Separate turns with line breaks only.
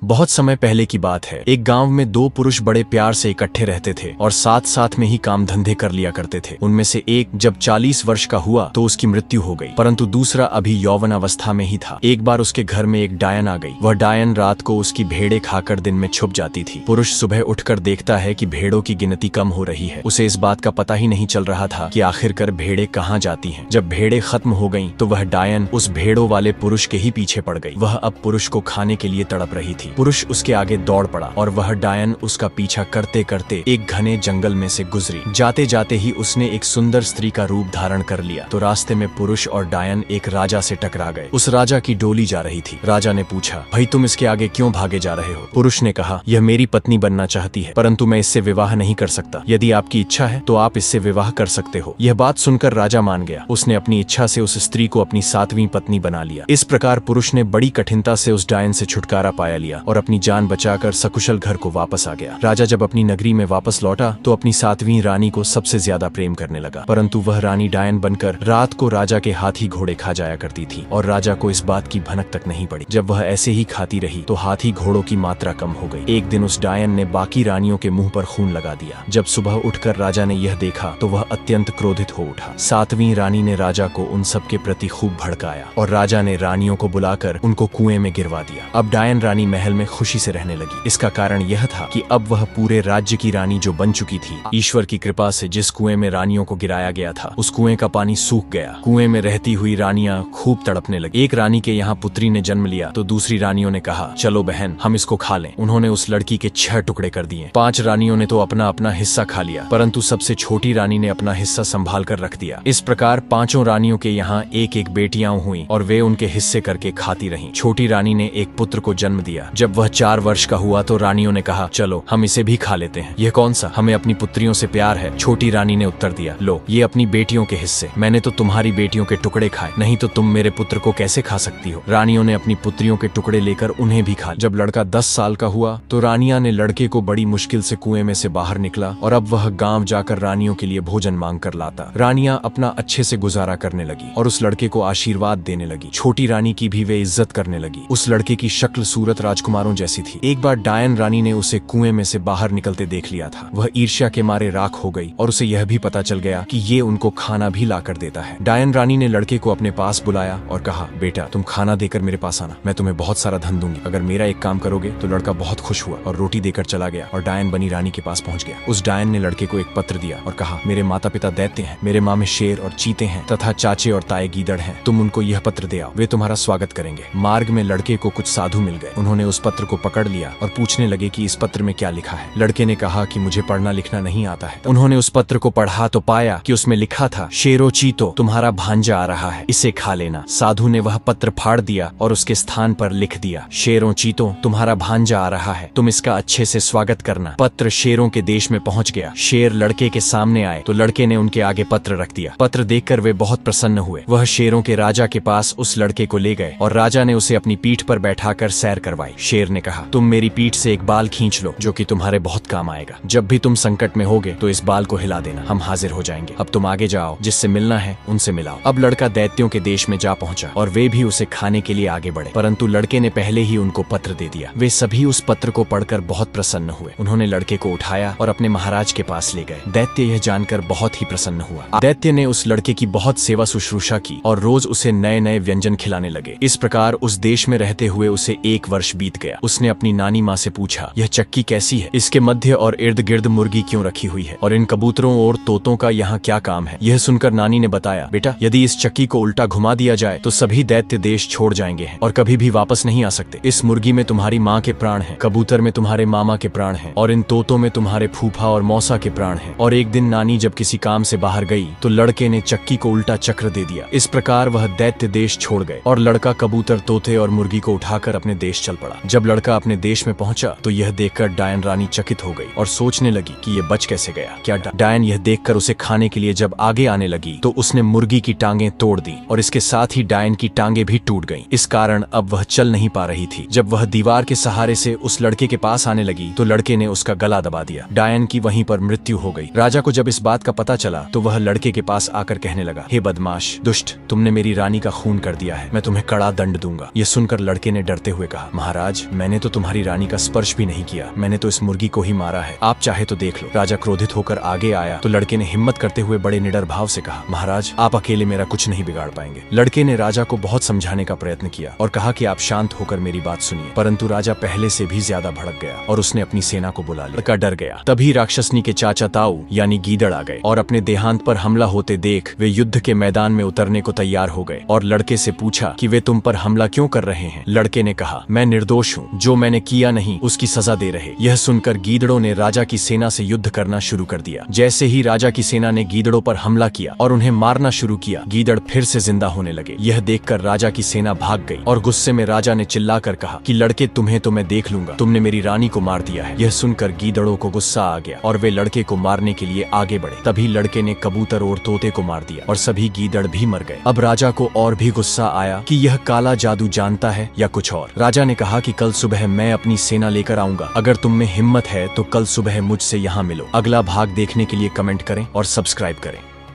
बहुत समय पहले की बात है। एक गांव में दो पुरुष बड़े प्यार से इकट्ठे रहते थे और साथ साथ में ही काम धंधे कर लिया करते थे। उनमें से एक जब 40 वर्ष का हुआ तो उसकी मृत्यु हो गई, परंतु दूसरा अभी यौवनावस्था में ही था। एक बार उसके घर में एक डायन आ गई। वह डायन रात को उसकी भेड़ें खाकर दिन में छुप जाती थी। पुरुष सुबह उठकर देखता है कि भेड़ों की गिनती कम हो रही है। उसे इस बात का पता ही नहीं चल रहा था कि आखिरकार भेड़ें कहाँ जाती हैं। जब भेड़ें खत्म हो गईं, तो वह डायन उस भेड़ों वाले पुरुष के ही पीछे पड़ गई। वह अब पुरुष को खाने के लिए तड़प रही थी। पुरुष उसके आगे दौड़ पड़ा और वह डायन उसका पीछा करते करते एक घने जंगल में से गुजरी। जाते जाते ही उसने एक सुंदर स्त्री का रूप धारण कर लिया। तो रास्ते में पुरुष और डायन एक राजा से टकरा गए। उस राजा की डोली जा रही थी। राजा ने पूछा, भाई तुम इसके आगे क्यों भागे जा रहे हो? पुरुष ने कहा, यह मेरी पत्नी बनना चाहती है, परंतु मैं इससे विवाह नहीं कर सकता। यदि आपकी इच्छा है तो आप इससे विवाह कर सकते हो। यह बात सुनकर राजा मान गया। उसने अपनी इच्छा से उस स्त्री को अपनी 7वीं पत्नी बना लिया। इस प्रकार पुरुष ने बड़ी कठिनता से उस डायन से छुटकारा पाया लिया और अपनी जान बचाकर सकुशल घर को वापस आ गया। राजा जब अपनी नगरी में वापस लौटा तो अपनी 7वीं रानी को सबसे ज्यादा प्रेम करने लगा, परंतु वह रानी डायन बनकर रात को राजा के हाथी घोड़े खा जाया करती थी और राजा को इस बात की भनक तक नहीं पड़ी। जब वह ऐसे ही खाती रही तो हाथी घोड़ों की मात्रा कम हो गई। एक दिन उस डायन ने बाकी रानियों के मुंह पर खून लगा दिया। जब सुबह उठकर राजा ने यह देखा तो वह अत्यंत क्रोधित हो उठा। 7वीं रानी ने राजा को उन सब के प्रति खूब भड़काया और राजा ने रानियों को बुलाकर उनको कुएं में गिरवा दिया। अब डायन रानी महल में खुशी से रहने लगी। इसका कारण यह था कि अब वह पूरे राज्य की रानी जो बन चुकी थी। ईश्वर की कृपा से जिस कुएं में रानियों को गिराया गया था उस कुएं का पानी सूख गया। कुएं में रहती हुई रानियां खूब तड़पने लगी। एक रानी के यहाँ पुत्री ने जन्म लिया तो दूसरी रानियों ने कहा, चलो बहन हम इसको खा लें। उन्होंने उस लड़की के 6 टुकड़े कर दिए। 5 रानियों ने तो अपना अपना हिस्सा खा लिया, परंतु सबसे छोटी रानी ने अपना हिस्सा संभाल कर रख दिया। इस प्रकार 5 रानियों के यहाँ एक एक बेटियां हुई और वे उनके हिस्से करके खाती रहीं। छोटी रानी ने एक पुत्र को जन्म दिया। जब वह 4 वर्ष का हुआ तो रानियों ने कहा, चलो हम इसे भी खा लेते हैं। यह कौन सा? हमें अपनी पुत्रियों से प्यार है। छोटी रानी ने उत्तर दिया, लो ये अपनी बेटियों के हिस्से। मैंने तो तुम्हारी बेटियों के टुकड़े खाए, नहीं तो तुम मेरे पुत्र को कैसे खा सकती हो? रानियों ने अपनी पुत्रियों के टुकड़े लेकर उन्हें भी खा। जब लड़का 10 साल का हुआ तो रानियां ने लड़के को बड़ी मुश्किल से कुएं में से बाहर निकला और अब वह गांव जाकर रानियों के लिए भोजन मांग कर लाता। रानियां अपना अच्छे से गुजारा करने लगी और उस लड़के को आशीर्वाद देने लगी। छोटी रानी की भी वे इज्जत करने लगी। उस लड़के की शक्ल सूरत राजकुमारों जैसी थी। एक बार डायन रानी ने उसे कुएं में से बाहर निकलते देख लिया था। वह ईर्ष्या के मारे राख हो गई और उसे यह भी पता चल गया कि ये उनको खाना भी ला कर देता है। डायन रानी ने लड़के को अपने पास बुलाया और कहा, बेटा तुम खाना देकर मेरे पास आना, मैं तुम्हें बहुत सारा धन दूंगी अगर मेरा एक काम करोगे। तो लड़का बहुत खुश हुआ और रोटी देकर चला गया और डायन बनी रानी के पास पहुंच गया। उस डायन ने लड़के को एक पत्र दिया और कहा, मेरे माता पिता दैत्य हैं, मेरे माँ में शेर और चीते हैं तथा चाचे और ताए गीदड़ हैं। तुम उनको यह पत्र दे आओ, वे तुम्हारा स्वागत करेंगे। मार्ग में लड़के को कुछ साधु मिल गए। उन्होंने उस पत्र को पकड़ लिया और पूछने लगे कि इस पत्र में क्या लिखा है। लड़के ने कहा कि मुझे पढ़ना लिखना नहीं आता है। उन्होंने उस पत्र को पढ़ा तो पाया कि उसमें लिखा था, शेरो चीतो तुम्हारा भांजा आ रहा है, इसे खा लेना। साधु ने वह पत्र फाड़ दिया और उसके स्थान पर लिख दिया, शेरों चीतो तुम्हारा भांजा आ रहा है, तुम इसका अच्छे से स्वागत करना। पत्र शेरों के देश में पहुंच गया। शेर लड़के के सामने आए तो लड़के ने उनके आगे पत्र रख दिया। पत्र देखकर वे बहुत प्रसन्न हुए। वह शेरों के राजा के पास उस लड़के को ले गए और राजा ने उसे अपनी पीठ पर बैठाकर सैर करवाई। शेर ने कहा, तुम मेरी पीठ से एक बाल खींच लो जो कि तुम्हारे बहुत काम आएगा। जब भी तुम संकट में होगे तो इस बाल को हिला देना, हम हाजिर हो जाएंगे। अब तुम आगे जाओ, जिससे मिलना है उनसे मिलाओ। अब लड़का दैत्यों के देश में जा पहुंचा और वे भी उसे खाने के लिए आगे बढ़े, परंतु लड़के ने पहले ही उनको पत्र दे दिया। वे सभी उस पत्र को पढ़कर बहुत प्रसन्न हुए। उन्होंने लड़के को उठाया और अपने महाराज के पास ले गए। दैत्य यह जानकर बहुत ही प्रसन्न हुआ। दैत्य ने उस लड़के की बहुत सेवा शुश्रूषा की और रोज उसे नए नए व्यंजन खिलाने लगे। इस प्रकार उस देश में रहते हुए उसे 1 वर्ष बीत गया। उसने अपनी नानी माँ से पूछा, यह चक्की कैसी है? इसके मध्य और इर्द गिर्द मुर्गी क्यों रखी हुई है? और इन कबूतरों और तोतों का यहाँ क्या काम है? यह सुनकर नानी ने बताया, बेटा यदि इस चक्की को उल्टा घुमा दिया जाए तो सभी दैत्य देश छोड़ जाएंगे और कभी भी वापस नहीं आ सकते। इस मुर्गी में तुम्हारी माँ के प्राण हैं, कबूतर में तुम्हारे मामा के प्राण हैं और इन तोतों में तुम्हारे फूफा और मौसा के प्राण हैं। और एक दिन नानी जब किसी काम से बाहर गई तो लड़के ने चक्की को उल्टा चक्र दे दिया। इस प्रकार वह दैत्य देश छोड़ गए और लड़का कबूतर, तोते और मुर्गी को उठाकर अपने देश चल पड़ा। जब लड़का अपने देश में पहुंचा तो यह देखकर डायन रानी चकित हो गई और सोचने लगी कि यह बच कैसे गया। क्या डायन यह देखकर उसे खाने के लिए जब आगे आने लगी तो उसने मुर्गी की टांगें तोड़ दी और इसके साथ ही डायन की टांगें भी टूट गईं। इस कारण अब वह चल नहीं पा रही थी। जब वह दीवार के सहारे से उस लड़के के पास आने लगी तो लड़के ने उसका गला दबा दिया। डायन की वहीं पर मृत्यु हो गई। राजा को जब इस बात का पता चला तो वह लड़के के पास आकर कहने लगा, हे बदमाश, दुष्ट, तुमने मेरी रानी का खून कर दिया है, मैं तुम्हें कड़ा दंड दूंगा। यह सुनकर लड़के ने डरते हुए कहा, महाराज महाराज, मैंने तो तुम्हारी रानी का स्पर्श भी नहीं किया, मैंने तो इस मुर्गी को ही मारा है, आप चाहे तो देख लो। राजा क्रोधित होकर आगे आया तो लड़के ने हिम्मत करते हुए बड़े निडर भाव से कहा, महाराज आप अकेले मेरा कुछ नहीं बिगाड़ पाएंगे। लड़के ने राजा को बहुत समझाने का प्रयत्न किया और कहा कि आप शांत होकर मेरी बात सुनिए, परंतु राजा पहले से भी ज्यादा भड़क गया और उसने अपनी सेना को बुला लिया। लड़का डर गया। तभी राक्षसनी के चाचा ताऊ यानी गीदड़ आ गए और अपने देहांत पर हमला होते देख वे युद्ध के मैदान में उतरने को तैयार हो गए और लड़के से पूछा कि वे तुम पर हमला क्यों कर रहे हैं। लड़के ने कहा, मैं निर्दोष हूँ, जो मैंने किया नहीं उसकी सजा दे रहे। यह सुनकर गीदड़ों ने राजा की सेना से युद्ध करना शुरू कर दिया। जैसे ही राजा की सेना ने गीदड़ों पर हमला किया और उन्हें मारना शुरू किया, गीदड़ फिर से जिंदा होने लगे। यह देखकर राजा की सेना भाग गई और गुस्से में राजा ने चिल्लाकर कहा कि लड़के तुम्हें तो मैं देख लूंगा, तुमने मेरी रानी को मार दिया है। यह सुनकर गीदड़ों को गुस्सा आ गया और वे लड़के को मारने के लिए आगे बढ़े। तभी लड़के ने कबूतर और तोते को मार दिया और सभी गीदड़ भी मर गए। अब राजा को और भी गुस्सा आया कि यह काला जादू जानता है या कुछ और। राजा ने कहा कि कल सुबह मैं अपनी सेना लेकर आऊंगा, अगर तुम में हिम्मत है तो कल सुबह मुझसे यहाँ मिलो। अगला भाग देखने के लिए कमेंट करें और सब्सक्राइब करें।